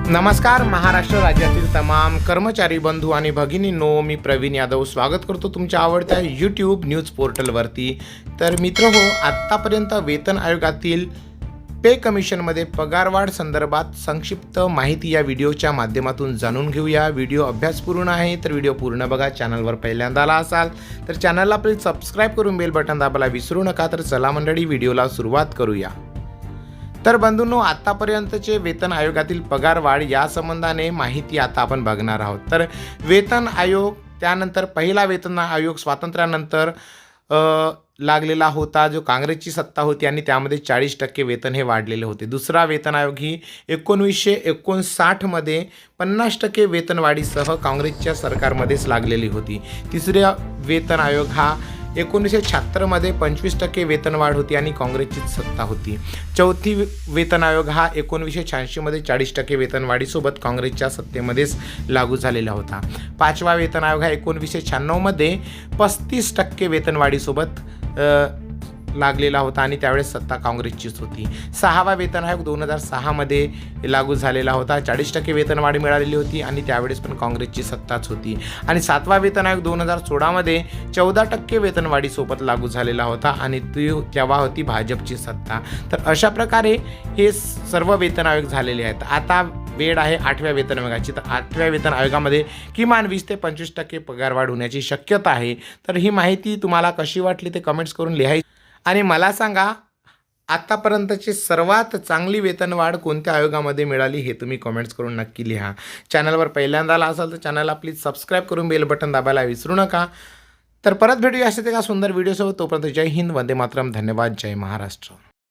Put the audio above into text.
नमस्कार महाराष्ट्र राज्यातील तमाम कर्मचारी बंधू आणि भगिनींनो, मी प्रवीण यादव स्वागत करतो तुमच्या आवडत्या यूट्यूब न्यूज पोर्टलवरती। तर मित्रहो, आत्तापर्यंत वेतन आयोगातील पे कमिशनमध्ये पगारवाढ संदर्भात संक्षिप्त माहिती या व्हिडिओच्या माध्यमातून जाणून घेऊया। व्हिडिओ अभ्यासपूर्ण आहे, तर व्हिडिओ पूर्ण बघा। चॅनलवर पहिल्यांदा आला असाल तर चॅनलला प्लीज सबस्क्राईब करून बेल बटन दाबायला विसरू नका। तर चला मंडळी, व्हिडिओला सुरुवात करूया। तर बंधूंनो, आतापर्यंतचे वेतन आयोगातील पगारवाढ या संबंधाने माहिती आता आपण बघणार आहोत। तर वेतन आयोग, त्यानंतर पहिला वेतन आयोग स्वातंत्र्यानंतर लागलेला होता, जो काँग्रेसची सत्ता होती आणि त्यामध्ये 40% वेतन हे वाढलेले होते। दुसरा वेतन आयोग ही 1959 मध्ये 50% वेतनवाढीसह काँग्रेसच्या सरकारमध्येच लागलेली होती। तिसरा वेतन आयोग हा 1976 मध्ये 25% वेतनवाढ होती आणि काँग्रेसची सत्ता होती। चौथी वेतन आयोग हा 1986 मध्ये 40% वेतनवाढीसोबत काँग्रेसच्या सत्तेमध्येच लागू झालेला होता। पाचवा वेतन आयोग हा 1996 मध्ये 35% वेतनवाढीसोबत लागलेला होता आणि त्यावेळेस सत्ता काँग्रेसचीच होती। सहावा वेतन आयोग 2006 मध्ये लागू झालेला होता। 40% वेतनवाढ मिळालेली होती आणि त्यावेळेस पण काँग्रेसची सत्ताच होती। आणि सातवा वेतन आयोग 2016 मध्ये 14% वेतनवाढीसोबत लागू झालेला होता आणि तेव्हा होती भाजपची सत्ता। तर अशा प्रकारे हे सर्व वेतन आयोग झालेले आहेत। आता वेळ आहे 8व्या वेतन आयोगाची। तर 8व्या वेतन आयोगामध्ये किमान 20 ते 25% पगारवाढ होण्याची शक्यता आहे। तर ही माहिती तुम्हाला कशी वाटली ते कमेंट्स करून लिहायची आणि मला सांगा, आतापर्यंतची सर्वात चांगली वेतनवाढ कोणत्या आयोगामध्ये मिळाली हे तुम्ही कमेंट्स करून नक्की लिहा। चॅनलवर पहिल्यांदा आला असाल तर चॅनलला प्लीज सबस्क्राईब करून बेल बटन दाबायला विसरू नका। तर परत भेटूया अशाच एका सुंदर व्हिडिओसोबत। तोपर्यंत जय हिंद, वंदे मातरम, धन्यवाद, जय महाराष्ट्र।